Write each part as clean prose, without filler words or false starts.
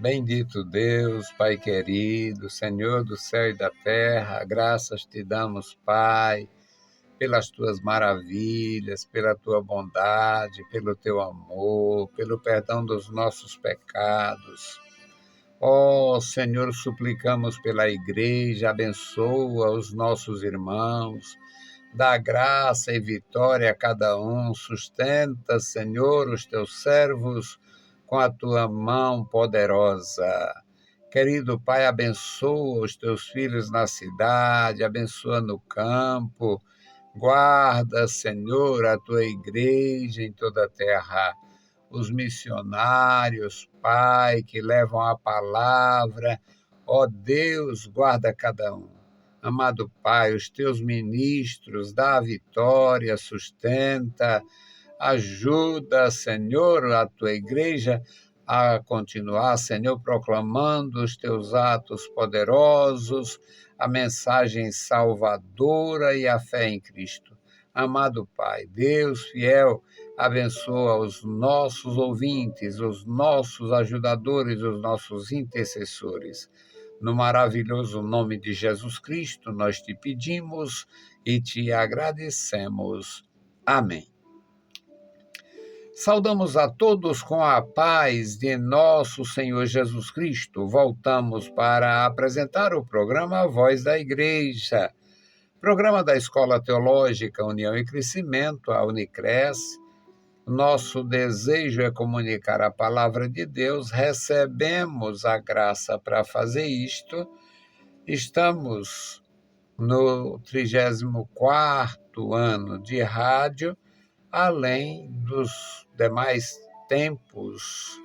Bendito Deus, Pai querido, Senhor do céu e da terra, graças te damos, Pai, pelas tuas maravilhas, pela tua bondade, pelo teu amor, pelo perdão dos nossos pecados. Ó Senhor, suplicamos pela igreja, abençoa os nossos irmãos, dá graça e vitória a cada um, sustenta, Senhor, os teus servos com a tua mão poderosa. Querido Pai, abençoa os teus filhos na cidade, abençoa no campo, guarda, Senhor, a tua igreja em toda a terra, os missionários, Pai, que levam a palavra. Ó Deus, guarda cada um. Amado Pai, os teus ministros, dá a vitória, sustenta, ajuda, Senhor, a tua igreja a continuar, Senhor, proclamando os teus atos poderosos, a mensagem salvadora e a fé em Cristo. Amado Pai, Deus fiel, abençoa os nossos ouvintes, os nossos ajudadores, os nossos intercessores. No maravilhoso nome de Jesus Cristo, nós te pedimos e te agradecemos. Amém. Saudamos a todos com a paz de nosso Senhor Jesus Cristo. Voltamos para apresentar o programa Voz da Igreja, programa da Escola Teológica União e Crescimento, a Unicres. Nosso desejo é comunicar a palavra de Deus, recebemos a graça para fazer isto. Estamos no 34º ano de rádio, além dos demais tempos,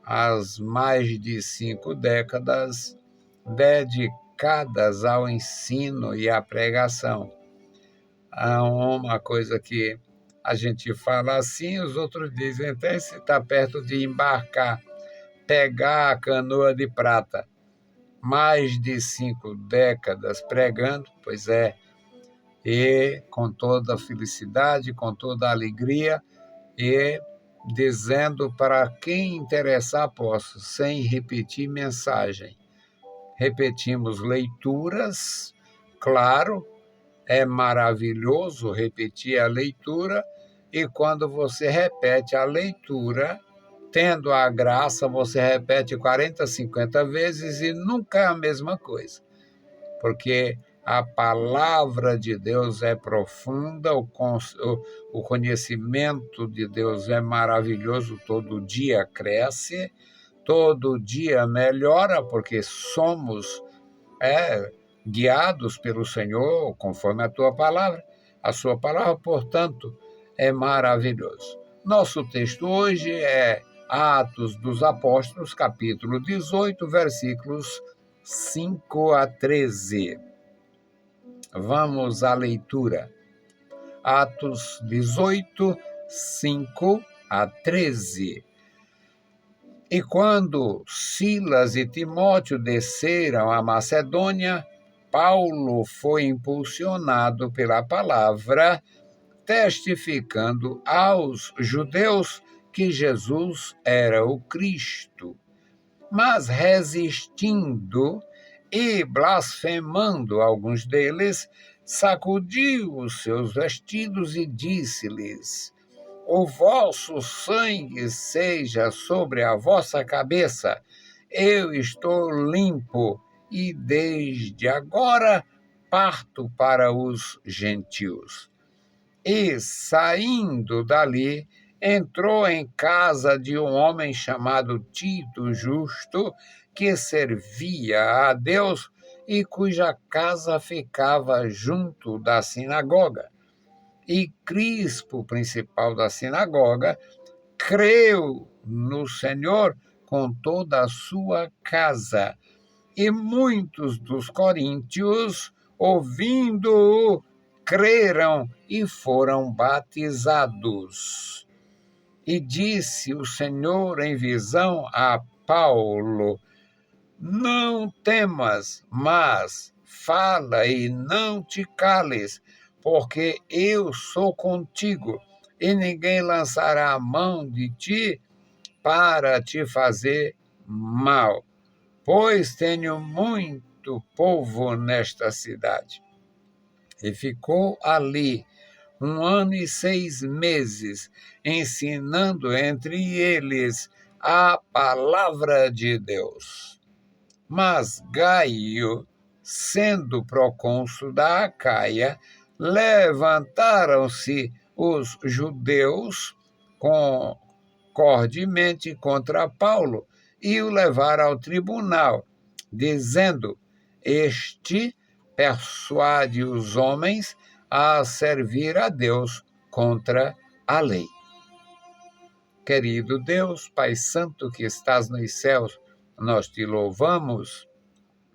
as mais de 5 décadas dedicadas ao ensino e à pregação. Há uma coisa que a gente fala assim, os outros dizem até se está perto de embarcar, pegar a canoa de prata. Mais de 5 décadas pregando, pois é, e com toda a felicidade, com toda a alegria, e dizendo para quem interessar possa, sem repetir mensagem. Repetimos leituras, claro, é maravilhoso repetir a leitura, e quando você repete a leitura, tendo a graça, você repete 40, 50 vezes e nunca é a mesma coisa, porque a palavra de Deus é profunda, o conhecimento de Deus é maravilhoso, todo dia cresce, todo dia melhora, porque somos guiados pelo Senhor, conforme a tua palavra. A sua palavra, portanto, é maravilhoso. Nosso texto hoje é Atos dos Apóstolos, capítulo 18, versículos 5 a 13. Vamos à leitura. Atos 18, 5 a 13. E quando Silas e Timóteo desceram a Macedônia, Paulo foi impulsionado pela palavra, testificando aos judeus que Jesus era o Cristo. Mas resistindo e blasfemando alguns deles, sacudiu os seus vestidos e disse-lhes: o vosso sangue seja sobre a vossa cabeça, eu estou limpo, e desde agora parto para os gentios. E, saindo dali, entrou em casa de um homem chamado Tito Justo, que servia a Deus e cuja casa ficava junto da sinagoga. E Crispo, principal da sinagoga, creu no Senhor com toda a sua casa. E muitos dos coríntios, ouvindo-o, creram e foram batizados. E disse o Senhor em visão a Paulo: não temas, mas fala e não te cales, porque eu sou contigo, e ninguém lançará a mão de ti para te fazer mal, pois tenho muito povo nesta cidade. E ficou ali 1 ano e 6 meses, ensinando entre eles a palavra de Deus. Mas Gaio, sendo procônsul da Acaia, levantaram-se os judeus concordemente contra Paulo e o levaram ao tribunal, dizendo: Este persuade os homens a servir a Deus contra a lei. Querido Deus, Pai Santo que estás nos céus, nós te louvamos,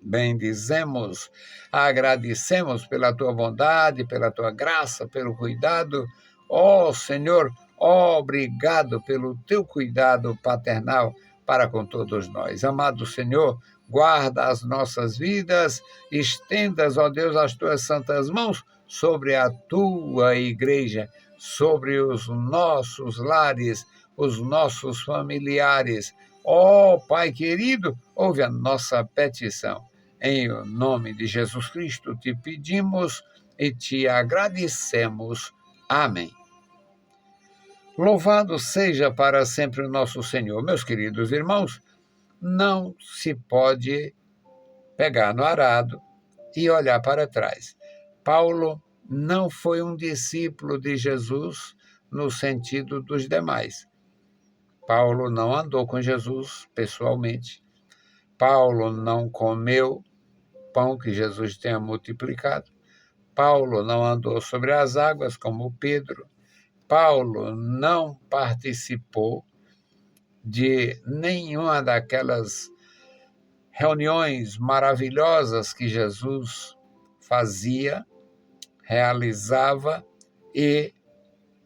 bendizemos, agradecemos pela tua bondade, pela tua graça, pelo cuidado. Ó Senhor, obrigado pelo teu cuidado paternal para com todos nós. Amado Senhor, guarda as nossas vidas, estendas, ó Deus, as tuas santas mãos sobre a tua igreja, sobre os nossos lares, os nossos familiares. Ó Pai querido, ouve a nossa petição. Em nome de Jesus Cristo te pedimos e te agradecemos. Amém. Louvado seja para sempre o nosso Senhor. Meus queridos irmãos, não se pode pegar no arado e olhar para trás. Paulo não foi um discípulo de Jesus no sentido dos demais. Paulo não andou com Jesus pessoalmente. Paulo não comeu pão que Jesus tenha multiplicado. Paulo não andou sobre as águas como Pedro. Paulo não participou de nenhuma daquelas reuniões maravilhosas que Jesus fazia, realizava e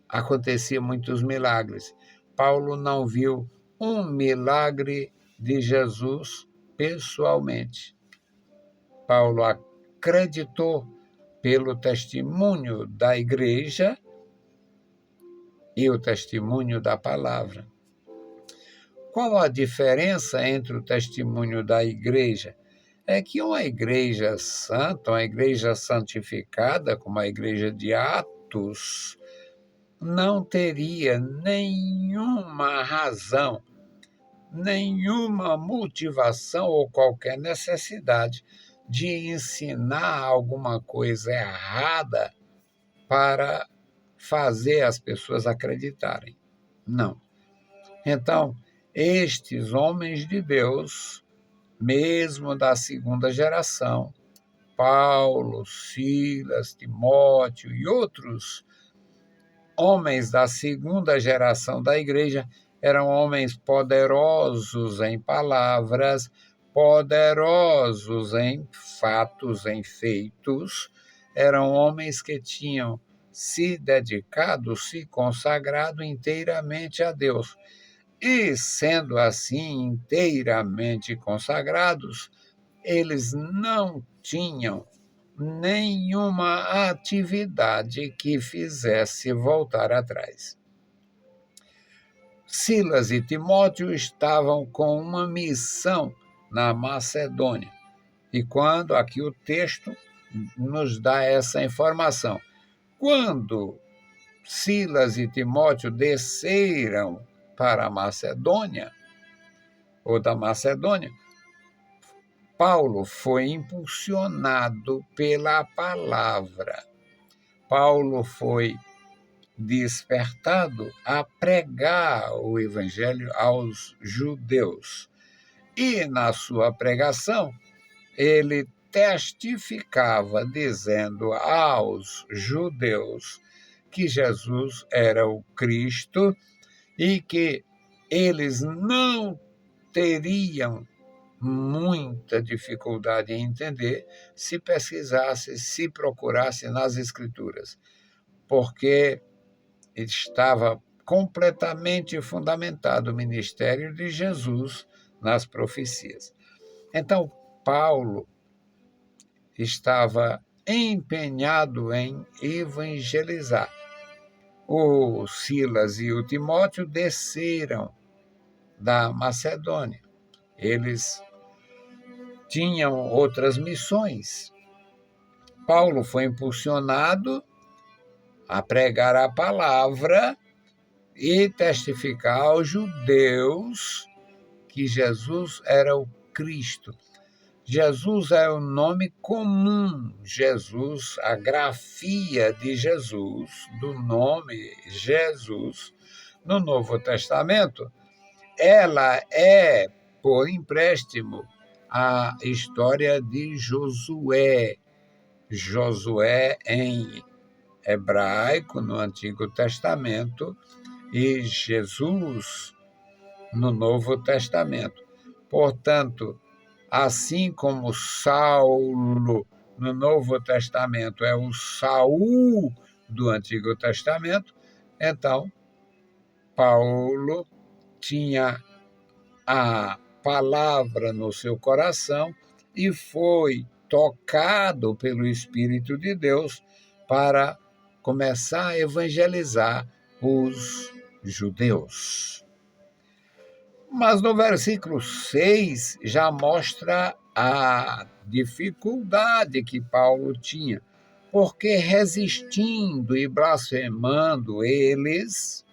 acontecia muitos milagres. Paulo não viu um milagre de Jesus pessoalmente. Paulo acreditou pelo testemunho da igreja e o testemunho da palavra. Qual a diferença entre o testemunho da igreja? É que uma igreja santa, uma igreja santificada, como a igreja de Atos, não teria nenhuma razão, nenhuma motivação ou qualquer necessidade de ensinar alguma coisa errada para fazer as pessoas acreditarem. Não. Então, estes homens de Deus, mesmo da segunda geração, Paulo, Silas, Timóteo e outros homens da segunda geração da igreja, eram homens poderosos em palavras, poderosos em fatos, em feitos, eram homens que tinham se dedicado, se consagrado inteiramente a Deus. E, sendo assim inteiramente consagrados, eles não tinham nenhuma atividade que fizesse voltar atrás. Silas e Timóteo estavam com uma missão na Macedônia. E quando aqui o texto nos dá essa informação. Quando Silas e Timóteo desceram para a Macedônia, ou da Macedônia, Paulo foi impulsionado pela palavra. Paulo foi despertado a pregar o evangelho aos judeus. E na sua pregação, ele testificava dizendo aos judeus que Jesus era o Cristo e que eles não teriam muita dificuldade em entender se pesquisasse, se procurasse nas Escrituras, porque estava completamente fundamentado o ministério de Jesus nas profecias. Então, Paulo estava empenhado em evangelizar. O Silas e o Timóteo desceram da Macedônia. Eles tinham outras missões. Paulo foi impulsionado a pregar a palavra e testificar aos judeus que Jesus era o Cristo. Jesus é o nome comum, Jesus, a grafia de Jesus, do nome Jesus, no Novo Testamento, ela é, por empréstimo, a história de Josué. Josué em hebraico, no Antigo Testamento, e Jesus no Novo Testamento. Portanto, assim como Saulo no Novo Testamento é o Saul do Antigo Testamento, então Paulo tinha a palavra no seu coração e foi tocado pelo Espírito de Deus para começar a evangelizar os judeus. Mas no versículo 6 já mostra a dificuldade que Paulo tinha, porque resistindo e blasfemando eles,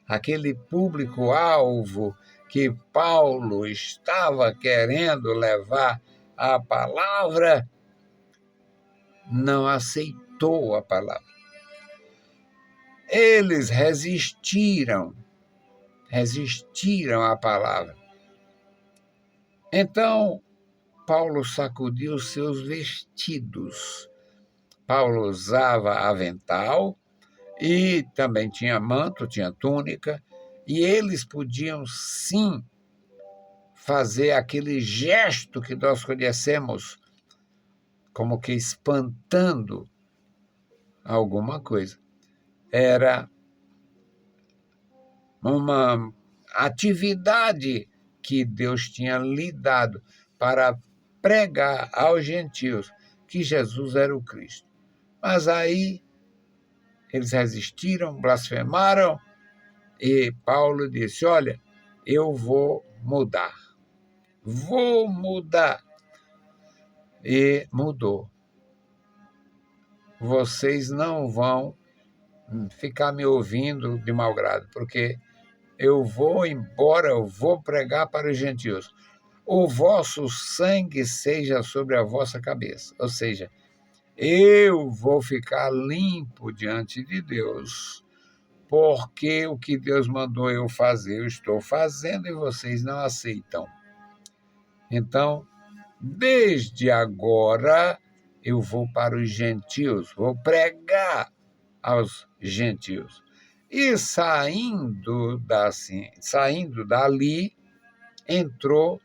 aquele público-alvo que Paulo estava querendo levar a palavra, não aceitou a palavra. Eles resistiram à palavra. Então, Paulo sacudiu seus vestidos. Paulo usava avental e também tinha manto, tinha túnica, e eles podiam sim fazer aquele gesto que nós conhecemos como que espantando alguma coisa. Era uma atividade que Deus tinha lhe dado para pregar aos gentios que Jesus era o Cristo. Mas aí eles resistiram, blasfemaram, e Paulo disse: olha, eu vou mudar. E mudou. Vocês não vão ficar me ouvindo de mau grado, porque eu vou embora, eu vou pregar para os gentios. O vosso sangue seja sobre a vossa cabeça. Ou seja, eu vou ficar limpo diante de Deus, porque o que Deus mandou eu fazer, eu estou fazendo e vocês não aceitam. Então, desde agora, eu vou para os gentios, vou pregar aos gentios. E saindo dali, entrou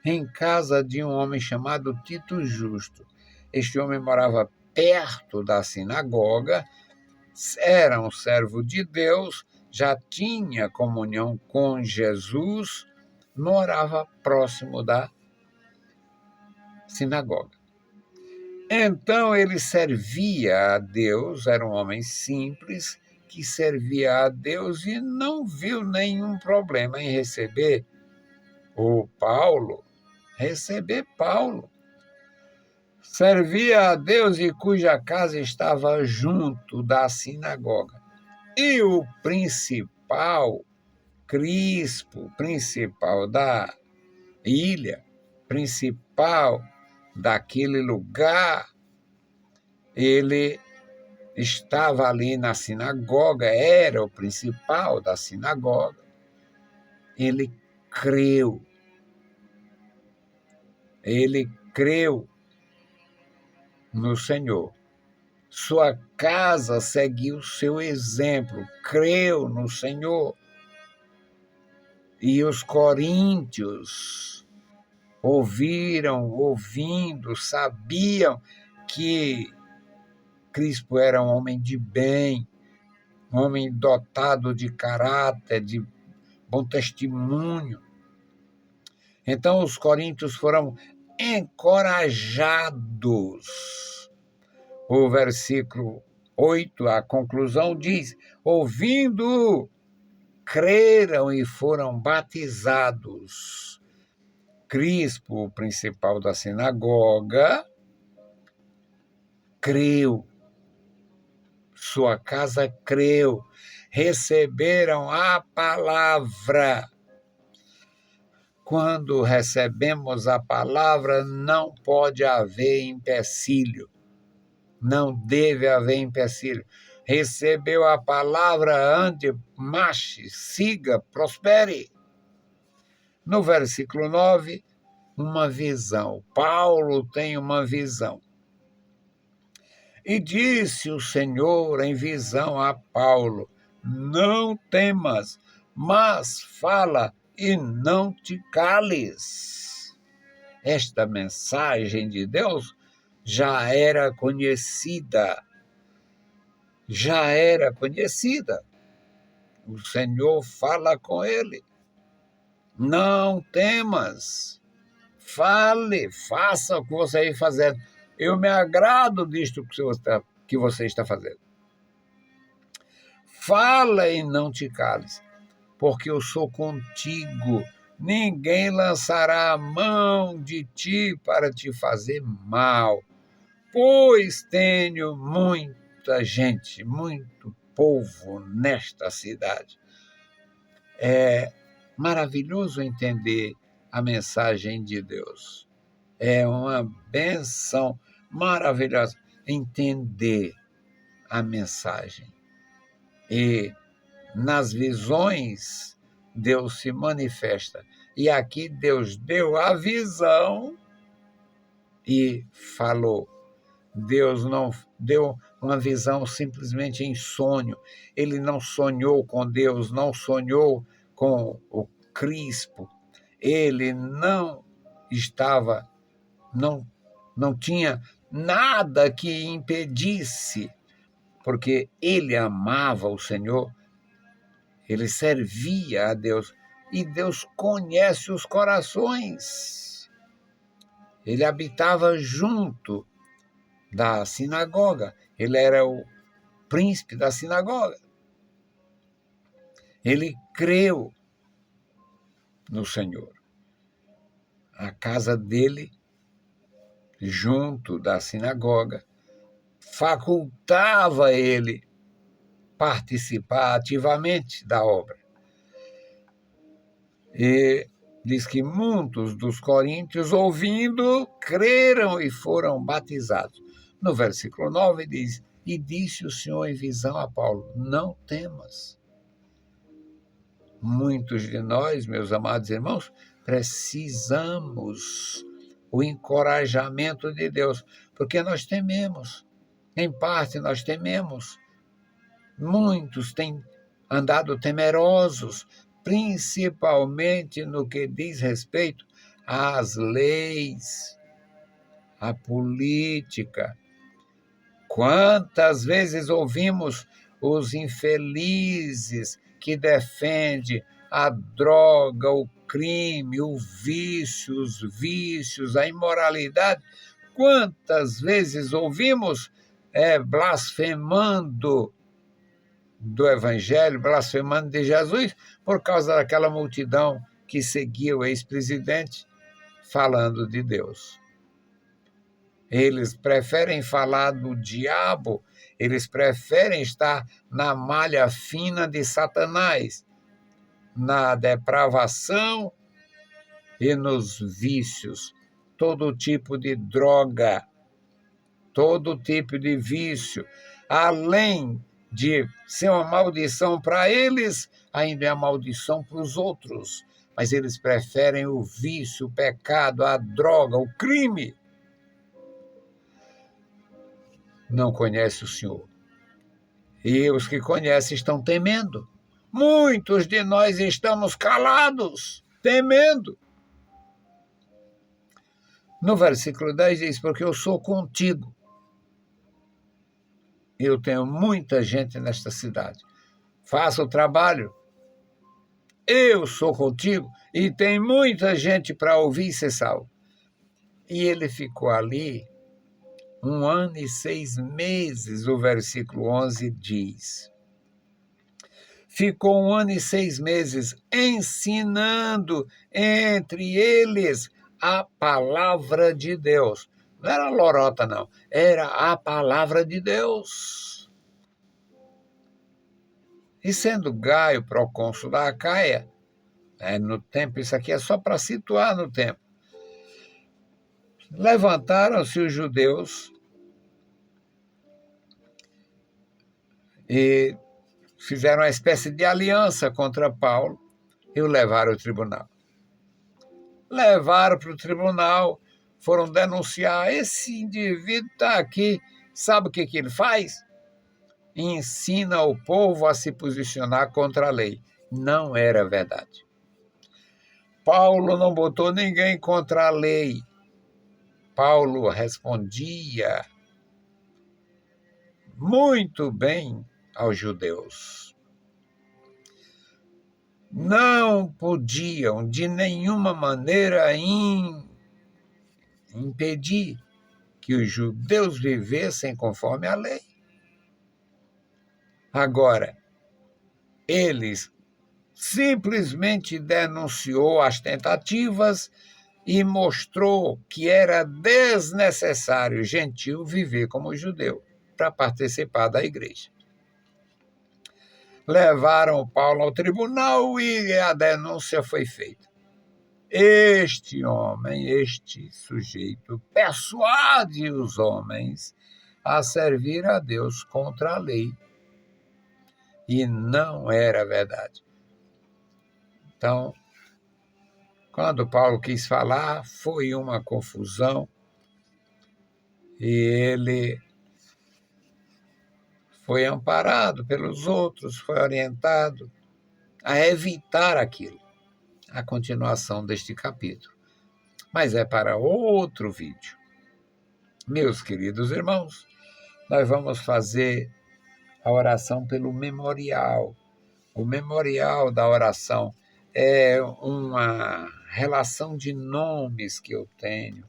em casa de um homem chamado Tito Justo. Este homem morava perto da sinagoga, era um servo de Deus, já tinha comunhão com Jesus, morava próximo da sinagoga. Então ele servia a Deus, era um homem simples, que servia a Deus e não viu nenhum problema em receber Paulo. Servia a Deus e cuja casa estava junto da sinagoga. E o principal, Crispo, principal da ilha, principal daquele lugar, ele estava ali na sinagoga, era o principal da sinagoga. Ele creu no Senhor. Sua casa seguiu seu exemplo, creu no Senhor. E os coríntios ouvindo, sabiam que Crispo era um homem de bem, um homem dotado de caráter, de bom testemunho. Então os coríntios foram encorajados. O versículo 8, a conclusão diz: ouvindo creram e foram batizados. Crispo, o principal da sinagoga, creu. Sua casa creu. Receberam a palavra. Quando recebemos a palavra, não pode haver empecilho. Não deve haver empecilho. Recebeu a palavra, ande, marche, siga, prospere. No versículo 9, uma visão. Paulo tem uma visão. E disse o Senhor em visão a Paulo: não temas, mas fala e não te cales. Esta mensagem de Deus já era conhecida. Já era conhecida. O Senhor fala com ele. Não temas. Fale, faça o que você está fazendo. Eu me agrado disto que você está fazendo. Fala e não te cales, porque eu sou contigo. Ninguém lançará a mão de ti para te fazer mal, pois tenho muita gente, muito povo nesta cidade. É maravilhoso entender a mensagem de Deus. É uma benção maravilhosa entender a mensagem. E nas visões, Deus se manifesta. E aqui Deus deu a visão e falou. Deus não deu uma visão simplesmente em sonho. Ele não sonhou com Deus, não sonhou com o Crispo. Ele não estava, não tinha nada que impedisse, porque ele amava o Senhor, ele servia a Deus, e Deus conhece os corações. Ele habitava junto da sinagoga, ele era o príncipe da sinagoga. Ele creu no Senhor. A casa dele, junto da sinagoga, facultava ele participar ativamente da obra. E diz que muitos dos coríntios, ouvindo, creram e foram batizados. No versículo 9 diz: e disse o Senhor em visão a Paulo: não temas. Muitos de nós, meus amados irmãos, precisamos o encorajamento de Deus, porque nós tememos. Em parte, nós tememos. Muitos têm andado temerosos, principalmente no que diz respeito às leis, à política. Quantas vezes ouvimos os infelizes que defendem a droga, o crime, o vício, os vícios, a imoralidade? Quantas vezes ouvimos blasfemando do Evangelho, blasfemando de Jesus, por causa daquela multidão que seguia o ex-presidente falando de Deus. Eles preferem falar do diabo, eles preferem estar na malha fina de Satanás, na depravação e nos vícios, todo tipo de droga, todo tipo de vício, além de ser uma maldição para eles, ainda é uma maldição para os outros. Mas eles preferem o vício, o pecado, a droga, o crime. Não conhece o Senhor. E os que conhecem estão temendo. Muitos de nós estamos calados, temendo. No versículo 10 diz: porque eu sou contigo. Eu tenho muita gente nesta cidade. Faça o trabalho. Eu sou contigo. E tem muita gente para ouvir e ser salvo. E ele ficou ali 1 ano e 6 meses, o versículo 11 diz. ficou 1 ano e 6 meses ensinando entre eles a palavra de Deus. Não era lorota, não. Era a palavra de Deus. E sendo Gaio procônsul da Acaia, no tempo, isso aqui é só para situar no tempo, levantaram-se os judeus e fizeram uma espécie de aliança contra Paulo e o levaram ao tribunal. Levaram para o tribunal, foram denunciar. Esse indivíduo está aqui, sabe o que ele faz? Ensina o povo a se posicionar contra a lei. Não era verdade. Paulo não botou ninguém contra a lei. Paulo respondia muito bem aos judeus. Não podiam, de nenhuma maneira, impedir que os judeus vivessem conforme a lei. Agora, eles simplesmente denunciou as tentativas e mostrou que era desnecessário gentio viver como judeu para participar da igreja. Levaram Paulo ao tribunal e a denúncia foi feita. Este homem, este sujeito, persuade os homens a servir a Deus contra a lei. E não era verdade. Então, quando Paulo quis falar, foi uma confusão e ele foi amparado pelos outros, foi orientado a evitar aquilo. A continuação deste capítulo. Mas é para outro vídeo. Meus queridos irmãos, nós vamos fazer a oração pelo memorial. O memorial da oração é uma relação de nomes que eu tenho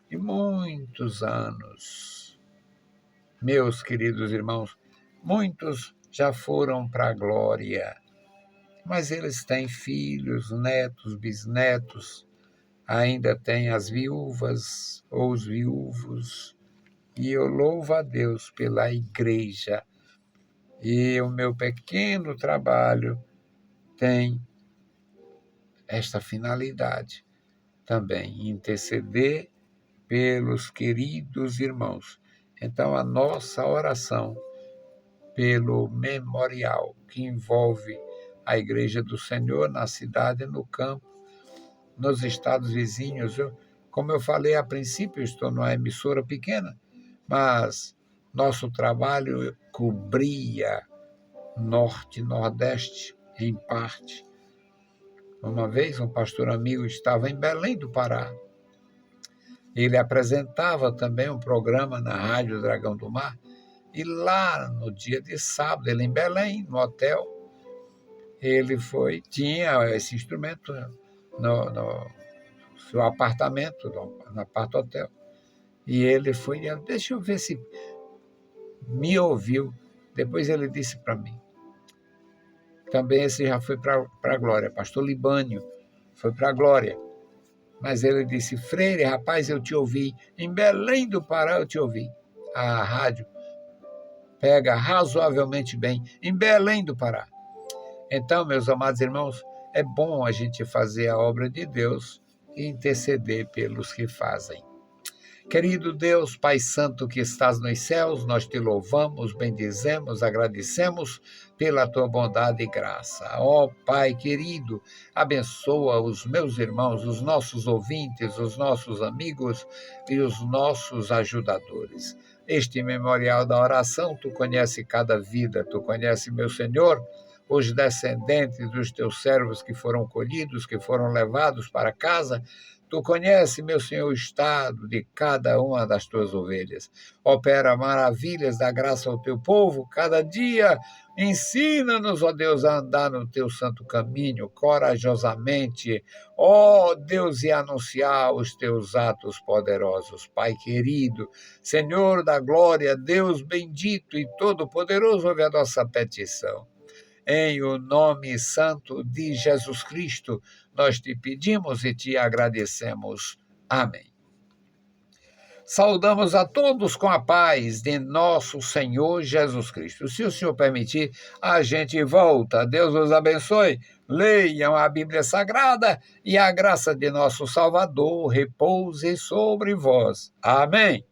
de muitos anos. Meus queridos irmãos, muitos já foram para a glória, mas eles têm filhos, netos, bisnetos, ainda têm as viúvas ou os viúvos, e eu louvo a Deus pela igreja. E o meu pequeno trabalho tem esta finalidade também, interceder pelos queridos irmãos. Então, a nossa oração pelo memorial, que envolve a Igreja do Senhor na cidade, no campo, nos estados vizinhos. Como eu falei a princípio, estou numa emissora pequena, mas nosso trabalho cobria norte e nordeste, em parte. Uma vez, um pastor amigo estava em Belém do Pará. Ele apresentava também um programa na Rádio Dragão do Mar, e lá, no dia de sábado, ele em Belém, no hotel, ele tinha esse instrumento no seu apartamento, no apart-hotel. E ele foi, deixa eu ver se me ouviu. Depois ele disse para mim. Também esse já foi para a glória, pastor Libânio foi para a glória. Mas ele disse, Freire, rapaz, eu te ouvi. Em Belém do Pará eu te ouvi. A rádio pega razoavelmente bem em Belém do Pará. Então, meus amados irmãos, é bom a gente fazer a obra de Deus e interceder pelos que fazem. Querido Deus, Pai Santo que estás nos céus, nós te louvamos, bendizemos, agradecemos pela tua bondade e graça. Ó Pai querido, abençoa os meus irmãos, os nossos ouvintes, os nossos amigos e os nossos ajudadores. Este memorial da oração, tu conhece cada vida, tu conhece, meu Senhor, os descendentes dos teus servos que foram colhidos, que foram levados para casa. Tu conhece, meu Senhor, o estado de cada uma das tuas ovelhas. Opera maravilhas da graça ao teu povo. Cada dia ensina-nos, ó Deus, a andar no teu santo caminho, corajosamente. Ó Deus, e anunciar os teus atos poderosos. Pai querido, Senhor da glória, Deus bendito e todo-poderoso, ouve a nossa petição. Em o nome santo de Jesus Cristo, nós te pedimos e te agradecemos. Amém. Saudamos a todos com a paz de nosso Senhor Jesus Cristo. Se o Senhor permitir, a gente volta. Deus os abençoe. Leiam a Bíblia Sagrada e a graça de nosso Salvador repouse sobre vós. Amém.